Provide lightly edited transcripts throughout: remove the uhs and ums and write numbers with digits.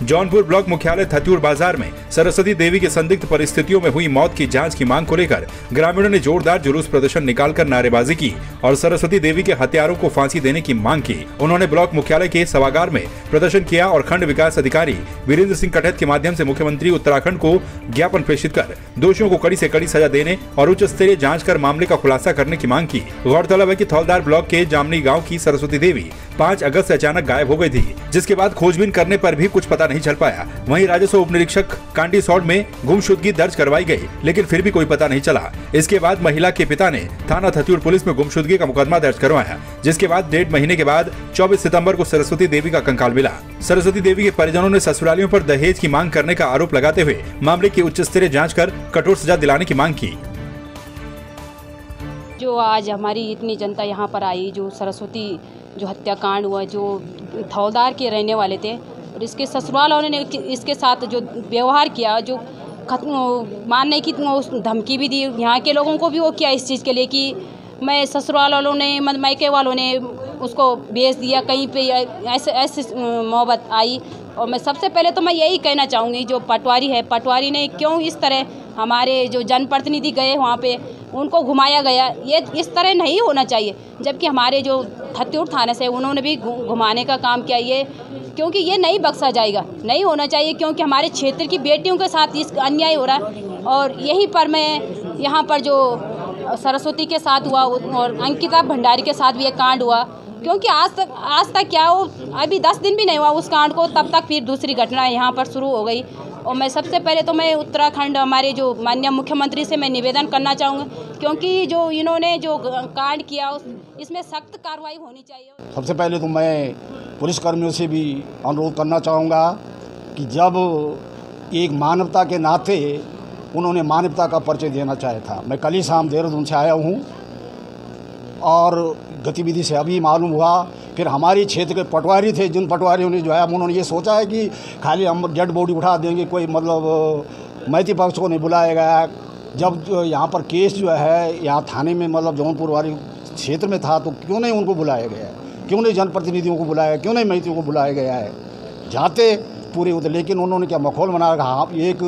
Jaunpur block मुख्यालय थत्यूड़ बाजार में सरस्वती देवी की संदिग्ध परिस्थितियों में हुई मौत की जांच की मांग को लेकर ग्रामीणों ने जोरदार जुलूस प्रदर्शन निकालकर नारेबाजी की और सरस्वती देवी के हत्यारों को फांसी देने की मांग की। उन्होंने ब्लॉक मुख्यालय के सभागार में प्रदर्शन किया और खंड विकास अधिकारी वीरेंद्र सिंह कटहत के माध्यम से मुख्यमंत्री उत्तराखंड को ज्ञापन प्रेषित कर दोषियों को कड़ी से कड़ी सजा देने और उच्च स्तरीय जांच कर मामले का खुलासा करने की मांग की। गौरतलब है कि थौलदार ब्लॉक के जामनी गाँव की सरस्वती देवी 5 अगस्त से अचानक गायब हो गई थी, जिसके बाद खोजबीन करने पर भी कुछ पता नहीं चल पाया। वहीं राजस्व उप निरीक्षक कांडी सौड़ में गुमशुदगी दर्ज करवाई गई, लेकिन फिर भी कोई पता नहीं चला। इसके बाद महिला के पिता ने थाना थत्यूड़ पुलिस में गुमशुदगी का मुकदमा दर्ज करवाया, जिसके बाद 1.5 महीने के बाद 24 सितंबर को सरस्वती देवी का कंकाल मिला। सरस्वती देवी के परिजनों ने ससुरालियों पर दहेज की मांग करने का आरोप लगाते हुए मामले की उच्च स्तरीय जाँच कर कठोर सजा दिलाने की मांग की। जो आज हमारी इतनी जनता यहाँ पर आई, जो सरस्वती जो हत्याकांड हुआ, जो थौलदार के रहने वाले थे और इसके ससुराल वालों ने इसके साथ जो व्यवहार किया, जो मारने की धमकी भी दी, यहाँ के लोगों को भी वो किया इस चीज़ के लिए कि मैं ससुराल वालों ने मायके वालों ने उसको बेच दिया कहीं पे, ऐसे मोहब्बत आई। और मैं सबसे पहले तो मैं यही कहना चाहूँगी, जो पटवारी है, पटवारी ने क्यों इस तरह हमारे जो जनप्रतिनिधि गए वहाँ पे उनको घुमाया गया, ये इस तरह नहीं होना चाहिए। जबकि हमारे जो थत्यूड़ थाने से उन्होंने भी घुमाने का काम किया, ये क्योंकि ये नहीं बख्शा जाएगा, नहीं होना चाहिए, क्योंकि हमारे क्षेत्र की बेटियों के साथ इस अन्याय हो रहा है। और यहीं पर मैं यहाँ पर जो सरस्वती के साथ हुआ और अंकिता भंडारी के साथ भी ये कांड हुआ, क्योंकि आज तक क्या हो, अभी 10 दिन भी नहीं हुआ उस कांड को, तब तक फिर दूसरी घटना यहाँ पर शुरू हो गई। और मैं सबसे पहले तो मैं उत्तराखंड हमारे जो माननीय मुख्यमंत्री से मैं निवेदन करना चाहूँगा, क्योंकि जो इन्होंने जो कांड किया इसमें सख्त कार्रवाई होनी चाहिए। सबसे पहले तो मैं पुलिसकर्मियों से भी अनुरोध करना चाहूँगा कि जब एक मानवता के नाते उन्होंने मानवता का परिचय देना चाहा था। मैं कल ही शाम देहरादून से आया हूँ और गतिविधि से अभी मालूम हुआ। फिर हमारी क्षेत्र के पटवारी थे, जिन पटवारियों ने जो है उन्होंने ये सोचा है कि खाली हम डेड बॉडी उठा देंगे, कोई मतलब मैती पक्ष को नहीं बुलाया गया। जब यहाँ पर केस जो है यहाँ थाने में मतलब जौनपुर वाली क्षेत्र में था, तो क्यों नहीं उनको बुलाया गया, क्यों नहीं जनप्रतिनिधियों को बुलाया, क्यों नहीं मैतियों को बुलाया गया है, जाते पूरे होते। लेकिन उन्होंने क्या मखौल बना रखा। हाँ, एक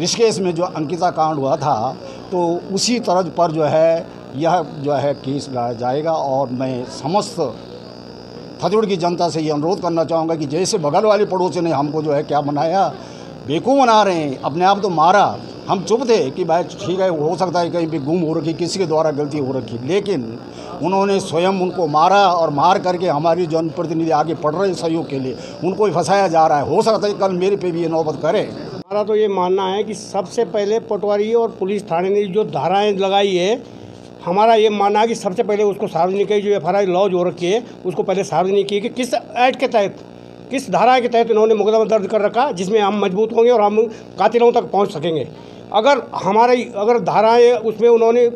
ऋषिकेश में जो अंकिता कांड हुआ था, तो उसी तर्ज पर जो है यह जो है केस लाया जाएगा। और मैं समस्त थत्यूड़ की जनता से ये अनुरोध करना चाहूँगा कि जैसे बगल वाले पड़ोसी ने हमको जो है क्या बनाया, बेवकूफ़ बना रहे हैं, अपने आप तो मारा, हम चुप थे कि भाई ठीक है, हो सकता है कहीं पे गुम हो रखी, किसी के द्वारा गलती हो रखी, लेकिन उन्होंने स्वयं उनको मारा और मार करके हमारी जनप्रतिनिधि आगे पढ़ रहे सहयोग के लिए उनको ही फंसाया जा रहा है। हो सकता है कल मेरे पे भी ये नौबत करे। हमारा तो ये मानना है कि सबसे पहले पटवारी और पुलिस थाने ने जो धाराएँ लगाई है, हमारा ये मानना है कि सबसे पहले उसको सार्वजनिक की जो FIR लॉज हो रखी है उसको पहले सार्वजनिक की कि किस एक्ट के तहत, किस धारा के तहत इन्होंने मुकदमा दर्ज कर रखा, जिसमें हम मजबूत होंगे और हम कातिलों तक पहुंच सकेंगे। अगर धाराएं उसमें उन्होंने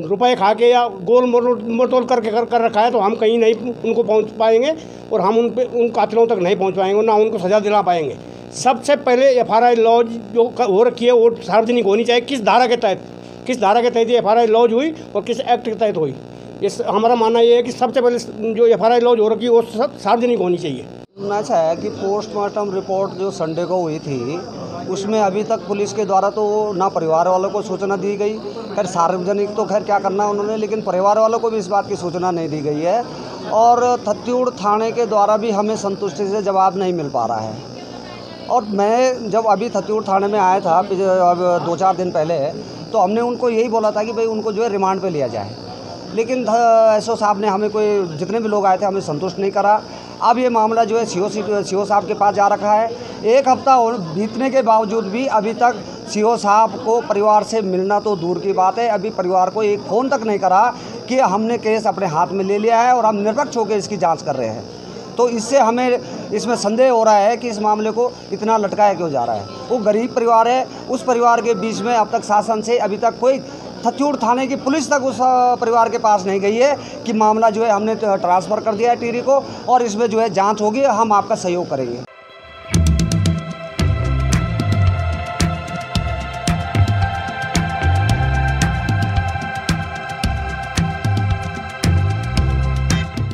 रुपए खा के या गोल मोड़तोड़ करके कर रखा है, तो हम कहीं नहीं उनको पहुँच पाएंगे और हम उन कातिलों तक नहीं पहुँच पाएंगे, ना उनको सज़ा दिला पाएंगे। सबसे पहले FIR लॉज जो हो रखी है वो सार्वजनिक होनी चाहिए। किस धारा के तहत ये FIR लॉज हुई और किस एक्ट के तहत हुई, इस हमारा मानना ये है कि सबसे पहले जो FIR लॉज हो रखी है वो सब सार्वजनिक होनी चाहिए। अच्छा है कि पोस्टमार्टम रिपोर्ट जो संडे को हुई थी, उसमें अभी तक पुलिस के द्वारा तो ना परिवार वालों को सूचना दी गई। खैर सार्वजनिक तो खैर क्या करना उन्होंने, लेकिन परिवार वालों को भी इस बात की सूचना नहीं दी गई है। और थत्यूड़ थाने के द्वारा भी हमें संतुष्टि से जवाब नहीं मिल पा रहा है। और मैं जब अभी थत्यूड़ थाने में आया था अब 2-4 दिन पहले, तो हमने उनको यही बोला था कि भाई उनको जो है रिमांड पे लिया जाए, लेकिन SO साहब ने हमें जितने भी लोग आए थे हमें संतुष्ट नहीं करा। अब ये मामला जो है CO साहब के पास जा रखा है। 1 हफ्ता बीतने के बावजूद भी अभी तक CO साहब को परिवार से मिलना तो दूर की बात है, अभी परिवार को एक फ़ोन तक नहीं करा कि हमने केस अपने हाथ में ले लिया है और हम निरपेक्ष होकर इसकी जाँच कर रहे हैं। तो इससे हमें इसमें संदेह हो रहा है कि इस मामले को इतना लटकाया क्यों जा रहा है। वो गरीब परिवार है, उस परिवार के बीच में अब तक शासन से अभी तक कोई थत्यूड़ थाने की पुलिस तक उस परिवार के पास नहीं गई है कि मामला जो है हमने ट्रांसफ़र कर दिया है टिहरी को और इसमें जो है जांच होगी, हम आपका सहयोग करेंगे।